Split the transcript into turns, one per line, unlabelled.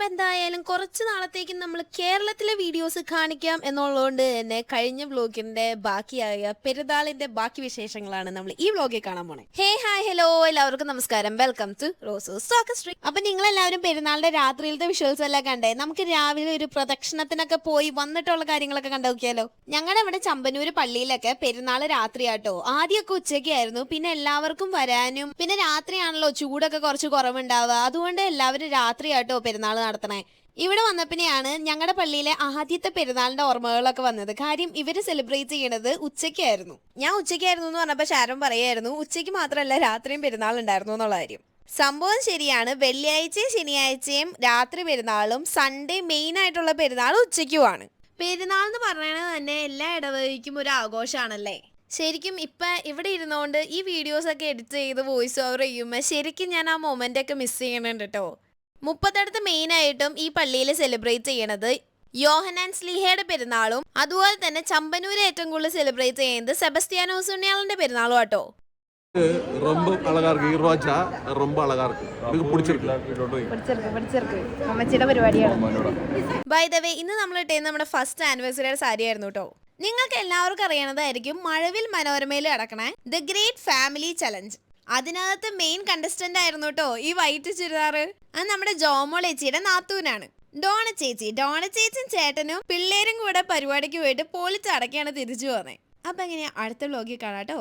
എന്തായാലും കുറച്ച് നാളത്തേക്ക് നമ്മൾ കേരളത്തിലെ വീഡിയോസ് കാണിക്കാം എന്നുള്ളതുകൊണ്ട് തന്നെ കഴിഞ്ഞ വ്ലോഗിന്റെ ബാക്കിയായ പെരുന്നാളിന്റെ ബാക്കി വിശേഷങ്ങളാണ് നമ്മൾ ഈ വ്ലോഗിൽ കാണാൻ പോണേ. ഹേ ഹായ് ഹലോ എല്ലാവർക്കും നമസ്കാരം, വെൽക്കം ടു റോസോസ് ടോക്ക് സ്ട്രീറ്റ്. അപ്പൊ നിങ്ങൾ എല്ലാവരും പെരുന്നാളിന്റെ രാത്രിയിലത്തെ വിഷ്വൽസ് എല്ലാം കണ്ടേ? നമുക്ക് രാവിലെ ഒരു പ്രദക്ഷിണത്തിനൊക്കെ പോയി വന്നിട്ടുള്ള കാര്യങ്ങളൊക്കെ കണ്ടു നോക്കിയാലോ. ഞങ്ങളുടെ ഇവിടെ ചമ്പന്നൂര് പള്ളിയിലൊക്കെ പെരുന്നാൾ രാത്രിയാട്ടോ. ആദ്യമൊക്കെ ഉച്ചയ്ക്കായിരുന്നു, പിന്നെ എല്ലാവർക്കും വരാനും പിന്നെ രാത്രിയാണല്ലോ ചൂടൊക്കെ കുറച്ച് കുറവുണ്ടാവുക, അതുകൊണ്ട് എല്ലാവരും രാത്രിയാട്ടോ പെരുന്നാൾ നടത്തണേ. ഇവിടെ വന്നപ്പിനെയാണ് ഞങ്ങളുടെ പള്ളിയിലെ ആദ്യത്തെ പെരുന്നാളിന്റെ ഓർമ്മകളൊക്കെ വന്നത്. കാര്യം ഇവര് സെലിബ്രേറ്റ് ചെയ്യണത് ഉച്ചയ്ക്കായിരുന്നു. ഞാൻ ഉച്ചയ്ക്കായിരുന്നു എന്ന് പറഞ്ഞപ്പോൾ ഷാരോൺ പറയായിരുന്നു ഉച്ചയ്ക്ക് മാത്രമല്ല രാത്രിയും പെരുന്നാൾ ഉണ്ടായിരുന്നു എന്നുള്ള കാര്യം. സംഭവം ശരിയാണ്. വെള്ളിയാഴ്ചയും ശനിയാഴ്ചയും രാത്രി പെരുന്നാളും സൺഡേ മെയിൻ ആയിട്ടുള്ള പെരുന്നാൾ ഉച്ചയ്ക്കുമാണ്. പെരുന്നാൾ എന്ന് പറയുന്നത് തന്നെ എല്ലാ ഇടവകയ്ക്കും ഒരു ആഘോഷമാണല്ലേ. ശരിക്കും ഇപ്പം ഇവിടെ ഇരുന്നുകൊണ്ട് ഈ വീഡിയോസൊക്കെ എഡിറ്റ് ചെയ്ത് വോയിസ് ഓവർ ചെയ്യുമ്പോൾ ശരിക്കും ഞാൻ ആ മൊമെൻ്റ് ഒക്കെ മിസ് ചെയ്യണുണ്ട് കേട്ടോ. മുപ്പത്തടുത്ത് മെയിനായിട്ടും ഈ പള്ളിയിൽ സെലിബ്രേറ്റ് ചെയ്യണത് യോഹന്നാൻ സ്ലീഹയുടെ പെരുന്നാളും അതുപോലെ തന്നെ ചമ്പന്നൂര് ഏറ്റവും കൂടുതൽ സെലിബ്രേറ്റ് ചെയ്യുന്നത് സെബസ്ത്യാനോസ് ഉണ്ണിയാളിന്റെ പെരുന്നാളും ആട്ടോ.
ரொம்ப அழகா இருக்கு. ஈரோச்சா ரொம்ப அழகா இருக்கு. எனக்கு பிடிச்சிருக்கு.
അമ്മച്ചിയുടെ പരിപാടിയാണ്.
ബൈ ദ വേ, ഇന്ന് നമ്മൾ ഇട്ടേന്ന് നമ്മുടെ ഫസ്റ്റ് ആനിവേഴ്സറിയുടെ സാരി ആയിരുന്നു കേട്ടോ. നിങ്ങൾക്ക് എല്ലാവർക്കും അറിയണതായിരിക്കും മഴവിൽ മനോരമയിൽ നടക്കണേ ദ ഗ്രേറ്റ് ഫാമിലി ചലഞ്ച്. അതിനകത്ത് മെയിൻ കണ്ടസ്റ്റന്റ് ആയിരുന്നു കേട്ടോ ഈ വൈറ്റ് ചുരിദാറ്. അത് നമ്മുടെ ജോമോൾ ചേച്ചിയുടെ നാത്തൂനാണ് ഡോണ ചേച്ചി. ഡോണ ചേച്ചിയും ചേട്ടനും പിള്ളേരും കൂടെ പരിപാടിക്ക് പോയിട്ട് പൊളിച്ചടക്കിയാണ് തിരിച്ചു പോകുന്നത്. അപ്പൊ എങ്ങനെയാ, അടുത്ത വ്ലോഗിൽ കാണാട്ടോ.